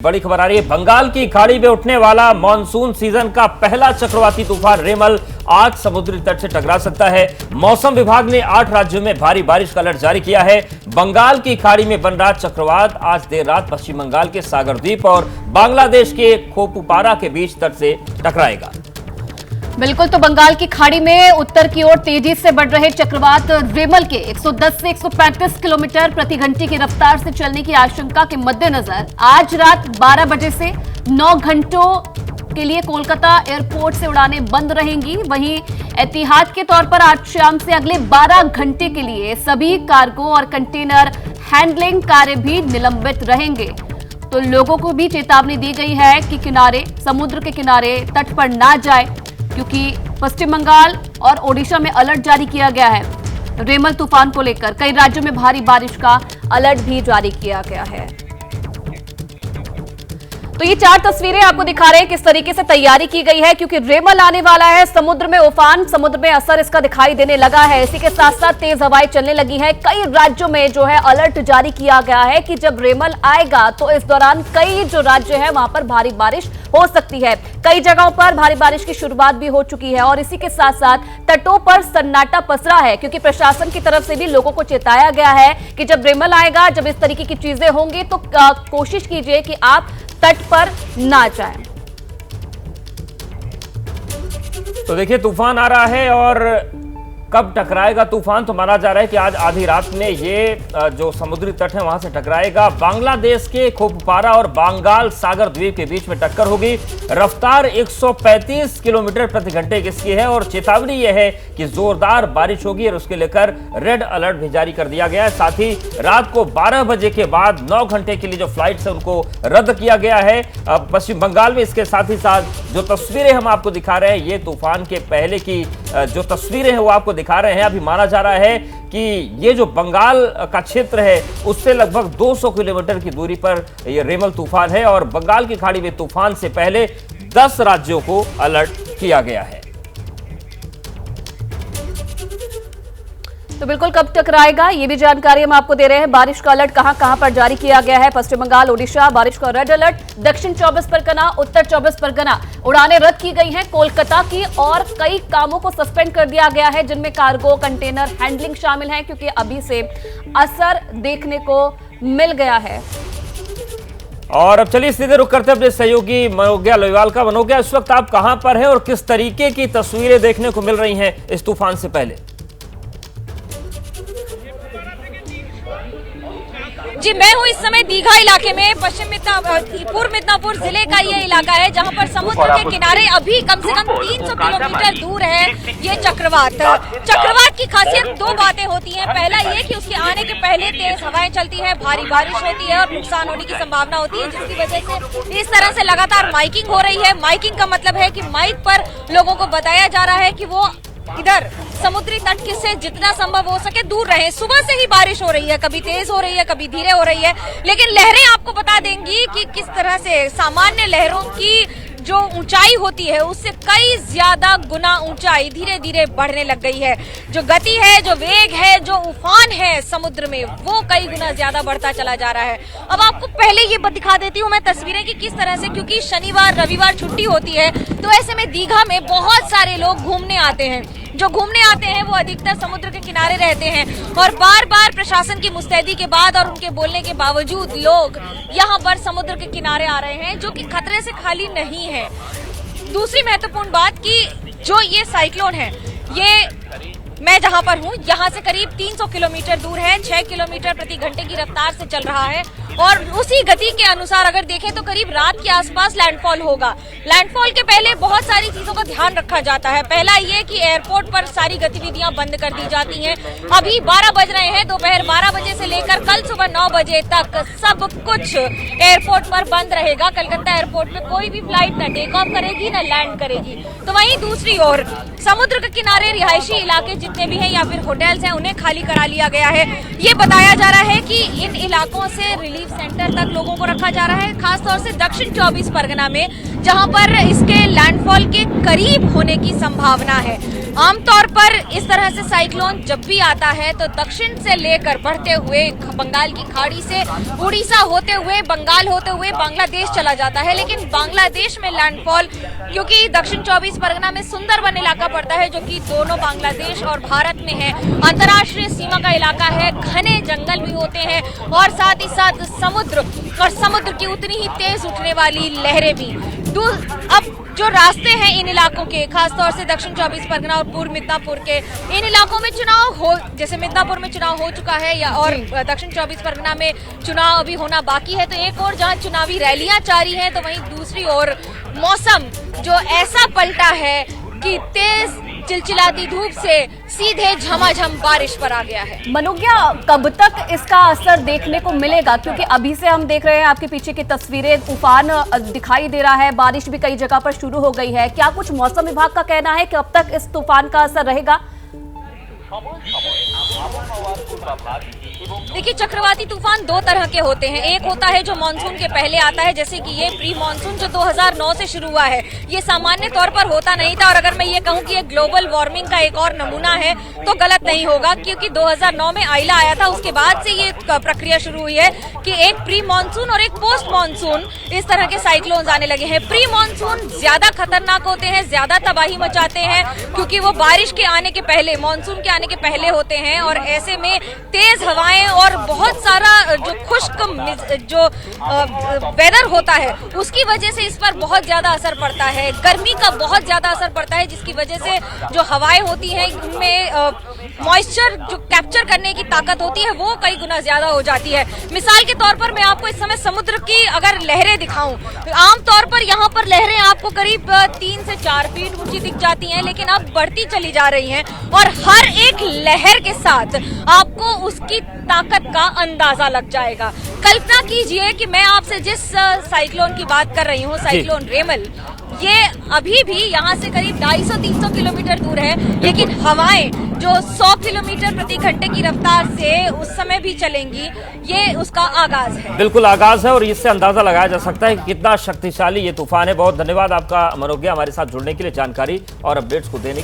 बड़ी खबर आ रही है। बंगाल की खाड़ी में उठने वाला मॉनसून सीजन का पहला चक्रवाती तूफान रेमल आज समुद्री तट से टकरा सकता है। मौसम विभाग ने 8 राज्यों में भारी बारिश का अलर्ट जारी किया है। बंगाल की खाड़ी में बन रहा चक्रवात आज देर रात पश्चिम बंगाल के सागर द्वीप और बांग्लादेश के खोपुपारा के बीच तट से टकराएगा। बिल्कुल, तो बंगाल की खाड़ी में उत्तर की ओर तेजी से बढ़ रहे चक्रवात रेमल के 110 से 135 किलोमीटर प्रति घंटे की रफ्तार से चलने की आशंका के मद्देनजर आज रात 12 बजे से 9 घंटों के लिए कोलकाता एयरपोर्ट से उड़ानें बंद रहेंगी। वहीं एहतियात के तौर पर आज शाम से अगले 12 घंटे के लिए सभी कार्गो और कंटेनर हैंडलिंग कार्य भी निलंबित रहेंगे। तो लोगों को भी चेतावनी दी गई है कि समुद्र के किनारे तट पर ना जाए, क्योंकि पश्चिम बंगाल और ओडिशा में अलर्ट जारी किया गया है। रेमल तूफान को लेकर कई राज्यों में भारी बारिश का अलर्ट भी जारी किया गया है। तो ये 4 तस्वीरें आपको दिखा रहे हैं किस तरीके से तैयारी की गई है, क्योंकि रेमल आने वाला है। समुद्र में उफान, समुद्र में असर इसका दिखाई देने लगा है। इसी के साथ साथ तेज हवाएं चलने लगी है। कई राज्यों में जो है अलर्ट जारी किया गया है कि जब रेमल आएगा तो इस दौरान कई जो राज्य है वहां पर भारी बारिश हो सकती है। कई जगहों पर भारी बारिश की शुरुआत भी हो चुकी है और इसी के साथ साथ तटों पर सन्नाटा पसरा है, क्योंकि प्रशासन की तरफ से भी लोगों को चेताया गया है कि जब रेमल आएगा, जब इस तरीके की चीजें होंगी तो कोशिश कीजिए कि आप तट पर ना जाएं। तो देखिए, तूफान आ रहा है और कब टकराएगा तूफान, तो माना जा रहा है कि आज आधी रात में ये जो समुद्री तट है वहां से टकराएगा। बांग्लादेश के खोपुपारा और बंगाल सागर द्वीप के बीच में टक्कर होगी। रफ्तार 135 किलोमीटर प्रति घंटे की है और चेतावनी यह है कि जोरदार बारिश होगी और उसके लेकर रेड अलर्ट भी जारी कर दिया गया है। साथ ही रात को 12 बजे के बाद 9 घंटे के लिए जो फ्लाइट्स है उनको रद्द किया गया है पश्चिम बंगाल में। इसके साथ ही साथ जो तस्वीरें हम आपको दिखा रहे हैं, ये तूफान के पहले की जो तस्वीरें हैं वो आपको दिखा रहे हैं। अभी माना जा रहा है कि ये जो बंगाल का क्षेत्र है उससे लगभग 200 किलोमीटर की दूरी पर ये रेमल तूफान है और बंगाल की खाड़ी में तूफान से पहले 10 राज्यों को अलर्ट किया गया है। तो बिल्कुल कब टकराएगा ये भी जानकारी हम आपको दे रहे हैं। बारिश का अलर्ट कहां पर जारी किया गया है। पश्चिम बंगाल, ओडिशा, बारिश का रेड अलर्ट। दक्षिण 24 परगना, उत्तर 24 परगना उड़ानें रद्द की गई हैं कोलकाता की और कई कामों को सस्पेंड कर दिया गया है, जिनमें कार्गो, कंटेनर हैंडलिंग शामिल है, क्योंकि अभी से असर देखने को मिल गया है। और अब चलिए सीधे रुक करते हैं अपने सहयोगी मनोज्ञा लोहिवाल का। मनोज्ञा, इस वक्त आप कहां पर हैं और किस तरीके की तस्वीरें देखने को मिल रही हैं इस तूफान से पहले? जी, मैं हूँ इस समय दीघा इलाके में। पूर्व मिदनापुर जिले का ये इलाका है जहाँ पर समुद्र के किनारे अभी कम से कम 300 किलोमीटर दूर है ये चक्रवात। चक्रवात की खासियत 2 बातें होती हैं। पहला ये कि उसके आने के पहले तेज हवाएं चलती है, भारी बारिश होती है और नुकसान होने की संभावना होती है, जिसकी वजह से इस तरह से लगातार माइकिंग हो रही है। माइकिंग का मतलब है कि माइक पर लोगों को बताया जा रहा है कि वो इधर समुद्री तट से जितना संभव हो सके दूर रहे। सुबह से ही बारिश हो रही है, कभी तेज हो रही है, कभी धीरे हो रही है, लेकिन लहरें आपको बता देंगी कि किस तरह से सामान्य लहरों की जो ऊंचाई होती है उससे कई ज्यादा गुना ऊंचाई धीरे धीरे बढ़ने लग गई है। जो गति है, जो वेग है, जो उफान है समुद्र में, वो कई गुना ज्यादा बढ़ता चला जा रहा है। अब आपको पहले ये दिखा देती हूँ मैं तस्वीरें कि किस तरह से, क्योंकि शनिवार रविवार छुट्टी होती है, तो ऐसे में दीघा में बहुत सारे लोग घूमने आते हैं। जो घूमने आते हैं वो अधिकतर समुद्र के किनारे रहते हैं और बार बार प्रशासन की मुस्तैदी के बाद और उनके बोलने के बावजूद लोग यहाँ पर समुद्र के किनारे आ रहे हैं, जो कि खतरे से खाली नहीं है। दूसरी महत्वपूर्ण बात कि जो ये साइक्लोन है, ये मैं जहां पर हूं यहाँ से करीब 300 किलोमीटर दूर है, 6 किलोमीटर प्रति घंटे की रफ्तार से चल रहा है और उसी गति के अनुसार अगर देखें तो करीब रात के आसपास लैंडफॉल होगा। लैंडफॉल के पहले बहुत सारी चीजों का ध्यान रखा जाता है। पहला ये कि एयरपोर्ट पर सारी गतिविधियां बंद कर दी जाती हैं। अभी 12 बज रहे हैं, दोपहर 12 बजे से लेकर कल सुबह 9 बजे तक सब कुछ एयरपोर्ट पर बंद रहेगा। कलकत्ता एयरपोर्ट पे कोई भी फ्लाइट न टेक ऑफ करेगी न लैंड करेगी। तो वहीं दूसरी ओर समुद्र के किनारे रिहायशी इलाके जितने भी हैं या फिर होटल्स हैं, उन्हें खाली करा लिया गया है। ये बताया जा रहा है कि इन इलाकों से रिलीफ सेंटर तक लोगों को रखा जा रहा है, खासतौर से दक्षिण 24 परगना में, जहां पर इसके लैंडफॉल के करीब होने की संभावना है। आमतौर पर इस तरह से साइक्लोन जब भी आता है तो दक्षिण से लेकर बढ़ते हुए बंगाल की खाड़ी से उड़ीसा होते हुए बंगाल होते हुए बांग्लादेश चला जाता है। लेकिन बांग्लादेश में लैंडफॉल, क्योंकि दक्षिण 24 परगना में सुंदरबन इलाका पड़ता है जो कि दोनों बांग्लादेश और भारत में है, अंतर्राष्ट्रीय सीमा का इलाका है, घने जंगल भी होते हैं और साथ ही साथ समुद्र, और समुद्र की उतनी ही तेज उठने वाली लहरें भी। अब जो रास्ते हैं इन इलाकों के, खासतौर से दक्षिण 24 परगना और पूर्व मिदनापुर के, इन इलाकों में चुनाव हो, जैसे मिदनापुर में चुनाव हो चुका है या और दक्षिण 24 परगना में चुनाव अभी होना बाकी है, तो एक और जहां चुनावी रैलियां जारी हैं तो वहीं दूसरी ओर मौसम जो ऐसा पलटा है कि तेज चिलचिलाती धूप से सीधे झमाझम बारिश पर आ गया है। मनोज्ञा, कब तक इसका असर देखने को मिलेगा? क्योंकि अभी से हम देख रहे हैं आपके पीछे की तस्वीरें, तूफान दिखाई दे रहा है, बारिश भी कई जगह पर शुरू हो गई है। क्या कुछ मौसम विभाग का कहना है कि कब तक इस तूफान का असर रहेगा? देखिए, चक्रवाती तूफान दो तरह के होते हैं। एक होता है जो मानसून के पहले आता है, जैसे कि ये प्री मानसून जो 2009 से शुरू हुआ है। ये सामान्य तौर पर होता नहीं था, और अगर मैं ये कहूँ कि ये ग्लोबल वार्मिंग का एक और नमूना है तो गलत नहीं होगा, क्योंकि 2009 में आइला आया था, उसके बाद से ये प्रक्रिया शुरू हुई है कि एक प्री मानसून और एक पोस्ट मानसून इस तरह के साइक्लोन आने लगे हैं। प्री मानसून ज्यादा खतरनाक होते हैं, ज्यादा तबाही मचाते हैं, क्योंकि वो बारिश के आने के पहले, मानसून के आने के पहले होते हैं, और ऐसे में तेज हवाएं और बहुत सारा जो खुश्क जो वेदर होता है उसकी वजह से इस पर बहुत ज्यादा असर पड़ता है। गर्मी का बहुत ज्यादा असर पड़ता है, जिसकी वजह से जो हवाएं होती हैं उनमें मॉइस्चर जो कैप्चर करने की ताकत होती है वो कई गुना ज्यादा हो जाती है। मिसाल के तौर पर मैं आपको इस समय समुद्र की अगर लहरें दिखाऊं, आमतौर पर यहाँ पर लहरें आपको करीब 3 से 4 फीट ऊंची दिख जाती हैं, लेकिन अब बढ़ती चली जा रही हैं, और हर एक लहर के साथ आपको उसकी ताकत का अंदाजा लग जाएगा। कल्पना कीजिए कि मैं आपसे जिस साइक्लोन की बात कर रही हूँ, साइक्लोन रेमल, ये अभी भी यहाँ से करीब 250-300 किलोमीटर दूर है, लेकिन हवाएं जो 100 किलोमीटर प्रति घंटे की रफ्तार से उस समय भी चलेंगी, ये उसका आगाज है। बिल्कुल आगाज है, और इससे अंदाजा लगाया जा सकता है कि कितना शक्तिशाली ये तूफान है। बहुत धन्यवाद आपका मनोज्ञा, हमारे साथ जुड़ने के लिए, जानकारी और अपडेट्स को देने के लिए।